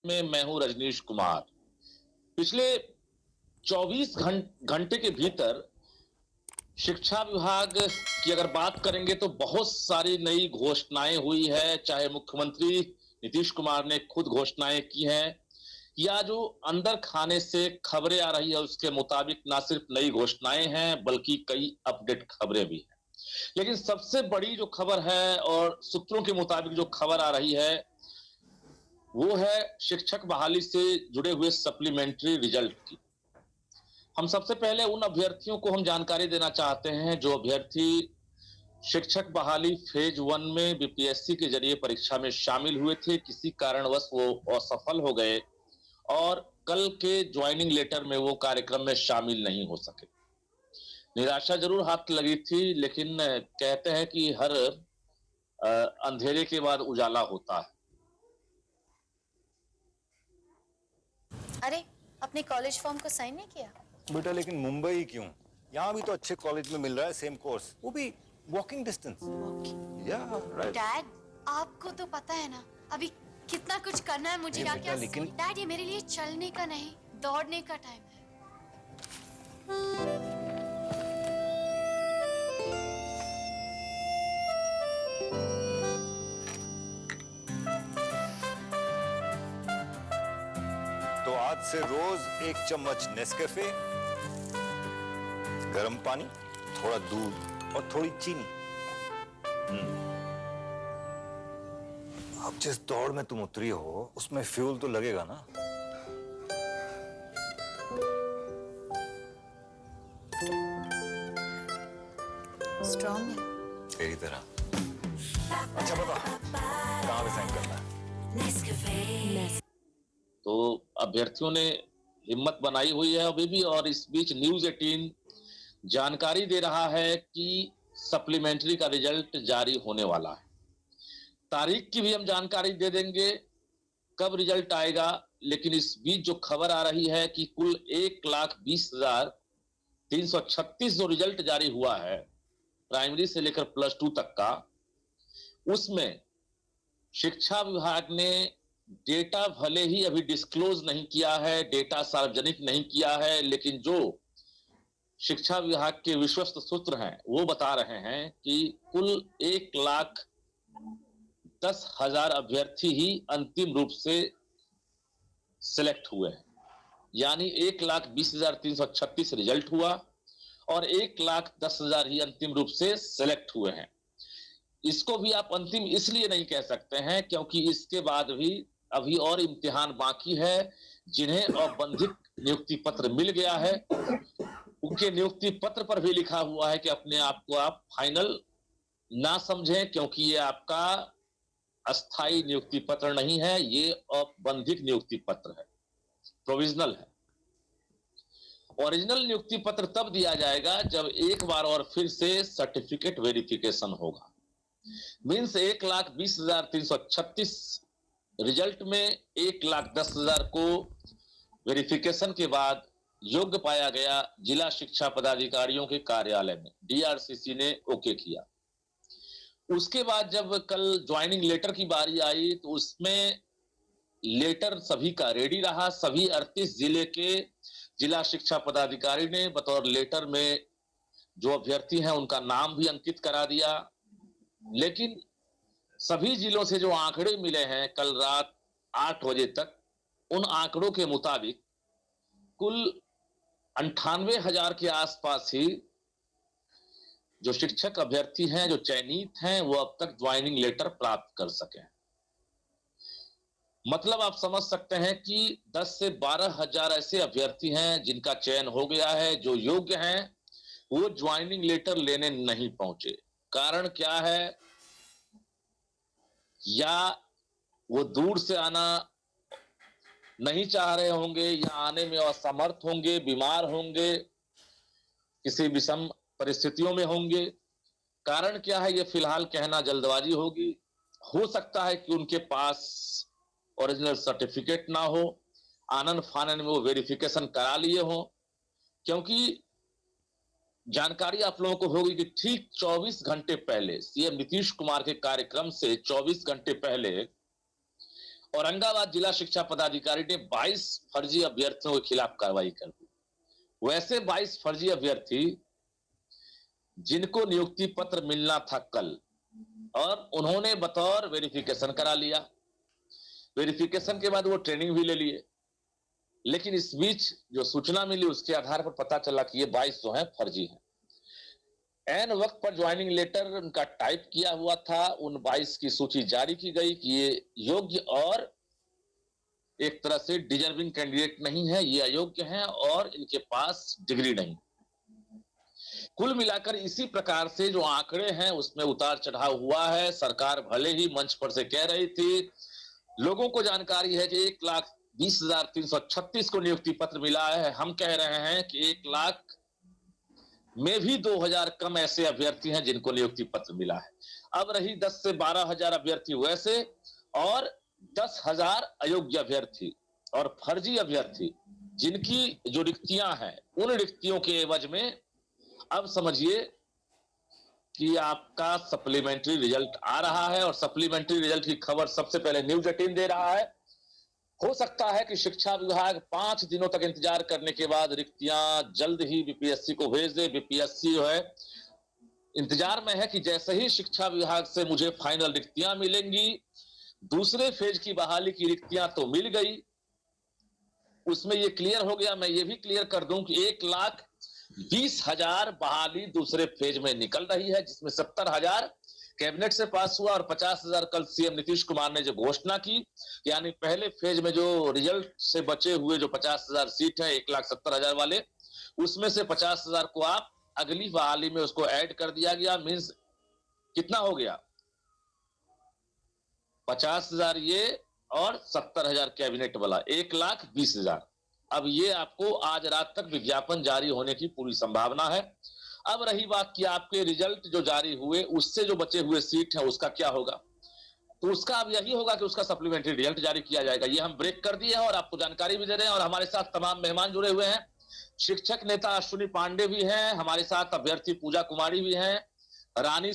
में मैं हूं रजनीश कुमार। पिछले 24 घंटे के भीतर शिक्षा विभाग की अगर बात करेंगे तो बहुत सारी नई घोषणाएं हुई है। चाहे मुख्यमंत्री नीतीश कुमार ने खुद घोषणाएं की हैं या जो अंदर खाने से खबरें आ रही है उसके मुताबिक ना सिर्फ नई घोषणाएं हैं बल्कि कई अपडेट खबरें भी हैं। लेकिन सबसे बड़ी जो खबर है और सूत्रों के मुताबिक जो खबर आ रही है वो है शिक्षक बहाली से जुड़े हुए सप्लीमेंट्री रिजल्ट की। हम सबसे पहले उन अभ्यर्थियों को हम जानकारी देना चाहते हैं जो अभ्यर्थी शिक्षक बहाली फेज 1 में बीपीएससी के जरिए परीक्षा में शामिल हुए थे, किसी कारणवश वो असफल हो गए और कल के ज्वाइनिंग लेटर में वो कार्यक्रम में शामिल नहीं हो सके। निराशा जरूर हाथ लगी थी, लेकिन कहते हैं कि हर अंधेरे के बाद उजाला होता है। अरे, अपने कॉलेज फॉर्म को साइन नहीं किया? बेटा लेकिन मुंबई क्यों? यहाँ भी तो अच्छे कॉलेज में मिल रहा है सेम कोर्स, वो भी वॉकिंग डिस्टेंस। या राइट। डैड, आपको तो पता है ना अभी कितना कुछ करना है मुझे। क्या क्या लेकिन डैड, ये मेरे लिए चलने का नहीं दौड़ने का टाइम है। तो आज से रोज 1 चम्मच नेस्कैफे, गर्म पानी, थोड़ा दूध और थोड़ी चीनी। अब जिस दौड़ में तुम उतरी हो उसमें फ्यूल तो लगेगा ना। स्ट्रॉन्ग है तेरी तरह। अच्छा बता, कहाँ पे साइन करना है? तो अभ्यर्थियों ने हिम्मत बनाई हुई है अभी भी, और इस बीच न्यूज 18 जानकारी दे रहा है कि सप्लीमेंट्री का रिजल्ट जारी होने वाला है। तारीख की भी हम जानकारी दे देंगे कब रिजल्ट आएगा। लेकिन इस बीच जो खबर आ रही है कि कुल 1,20,336 जो रिजल्ट जारी हुआ है प्राइमरी से लेकर +2 तक का, उसमें शिक्षा विभाग ने डेटा भले ही अभी डिस्क्लोज नहीं किया है, डेटा सार्वजनिक नहीं किया है, लेकिन जो शिक्षा विभाग के विश्वस्त सूत्र हैं वो बता रहे हैं कि कुल 1,10,000 अभ्यर्थी ही अंतिम रूप से सिलेक्ट हुए हैं। यानी 1,20,336 रिजल्ट हुआ और 1,10,000 ही अंतिम रूप से सिलेक्ट हुए हैं। इसको भी आप अंतिम इसलिए नहीं कह सकते हैं क्योंकि इसके बाद भी अभी और इम्तिहान बाकी है। जिन्हें औपबंधिक नियुक्ति पत्र मिल गया है उनके नियुक्ति पत्र पर भी लिखा हुआ है कि अपने आप को आप फाइनल ना समझें, क्योंकि ये आपका अस्थाई नियुक्ति पत्र नहीं है, ये औपबंधिक नियुक्ति पत्र है, प्रोविजनल है। ओरिजिनल नियुक्ति पत्र तब दिया जाएगा जब एक बार और फिर से सर्टिफिकेट वेरिफिकेशन होगा। मीन्स 1,20,336 रिजल्ट में 1,10,000 को वेरिफिकेशन के बाद योग्य पाया गया। जिला शिक्षा पदाधिकारियों के कार्यालय में डीआरसीसी ने ओके किया। उसके बाद जब कल ज्वाइनिंग लेटर की बारी आई तो उसमें लेटर सभी का रेडी रहा। सभी 38 जिले के जिला शिक्षा पदाधिकारी ने बतौर लेटर में जो अभ्यर्थी हैं उनका नाम भी अंकित करा दिया। लेकिन सभी जिलों से जो आंकड़े मिले हैं कल रात 8 बजे तक, उन आंकड़ों के मुताबिक कुल 98,000 के आसपास ही जो शिक्षक अभ्यर्थी हैं जो चयनित हैं वो अब तक ज्वाइनिंग लेटर प्राप्त कर सके। मतलब आप समझ सकते हैं कि 10 से 12,000 ऐसे अभ्यर्थी हैं जिनका चयन हो गया है, जो योग्य हैं वो ज्वाइनिंग लेटर लेने नहीं पहुंचे। कारण क्या है? या वो दूर से आना नहीं चाह रहे होंगे, या आने में असमर्थ होंगे, बीमार होंगे, किसी विषम परिस्थितियों में होंगे। कारण क्या है ये फिलहाल कहना जल्दबाजी होगी। हो सकता है कि उनके पास ओरिजिनल सर्टिफिकेट ना हो, आनन फानन में वो वेरिफिकेशन करा लिए हो। क्योंकि जानकारी आप लोगों को होगी कि ठीक 24 घंटे पहले सीएम नीतीश कुमार के कार्यक्रम से 24 घंटे पहले औरंगाबाद जिला शिक्षा पदाधिकारी ने 22 फर्जी अभ्यर्थियों के खिलाफ कार्रवाई कर दी। वैसे 22 फर्जी अभ्यर्थी जिनको नियुक्ति पत्र मिलना था कल, और उन्होंने बतौर वेरिफिकेशन करा लिया। वेरिफिकेशन के बाद वो ट्रेनिंग भी ले लिए, लेकिन इस बीच जो सूचना मिली उसके आधार पर पता चला कि ये 22 जो है फर्जी हैं। एन वक्त पर ज्वाइनिंग लेटर उनका टाइप किया हुआ था। उन 22 की सूची जारी की गई कि ये योग्य और एक तरह से डिजर्विंग कैंडिडेट नहीं है, ये अयोग्य हैं और इनके पास डिग्री नहीं। कुल मिलाकर इसी प्रकार से जो आंकड़े हैं उसमें उतार चढ़ाव हुआ है। सरकार भले ही मंच पर से कह रही थी, लोगों को जानकारी है कि 1,20,336 को नियुक्ति पत्र मिला है। हम कह रहे हैं कि 1 लाख में भी 2,000 कम ऐसे अभ्यर्थी हैं जिनको नियुक्ति पत्र मिला है। अब रही 10 से 12,000 अभ्यर्थी वैसे और 10,000 अयोग्य अभ्यर्थी और फर्जी अभ्यर्थी जिनकी जो रिक्तियां हैं, उन रिक्तियों के एवज में अब समझिए कि आपका सप्लीमेंट्री रिजल्ट आ रहा है। और सप्लीमेंट्री रिजल्ट की खबर सबसे पहले न्यूज 18 दे रहा है। हो सकता है कि शिक्षा विभाग 5 दिनों तक इंतजार करने के बाद रिक्तियां जल्द ही बीपीएससी को भेज दे। बीपीएससी जो है इंतजार में है कि जैसे ही शिक्षा विभाग से मुझे फाइनल रिक्तियां मिलेंगी, दूसरे फेज की बहाली की रिक्तियां तो मिल गई, उसमें ये क्लियर हो गया। मैं ये भी क्लियर कर दूं कि 1,20,000 बहाली दूसरे फेज में निकल रही है, जिसमें 70,000 कैबिनेट से पास हुआ और 50,000 कल सीएम नीतीश कुमार ने जो घोषणा की, यानी पहले फेज में जो रिजल्ट से बचे हुए जो 50,000 सीट है 1,70,000 वाले, उसमें से 50,000 को आप अगली बहाली में उसको ऐड कर दिया गया। मींस कितना हो गया, 50,000 ये और 70,000 कैबिनेट वाला, 1,20,000। अब ये आपको आज रात तक विज्ञापन जारी होने की पूरी संभावना है। अब रही बात कि आपके रिजल्ट जो जारी हुए उससे जो बचे हुए सीट है उसका क्या होगा, तो उसका अब यही होगा कि उसका सप्लीमेंट्री रिजल्ट जारी किया जाएगा। ये हम ब्रेक कर दिए हैं और आपको जानकारी भी दे रहे हैं। और हमारे साथ तमाम मेहमान जुड़े हुए हैं। शिक्षक नेता अश्विनी पांडे भी हैं हमारे साथ, अभ्यर्थी पूजा कुमारी भी हैं, रानी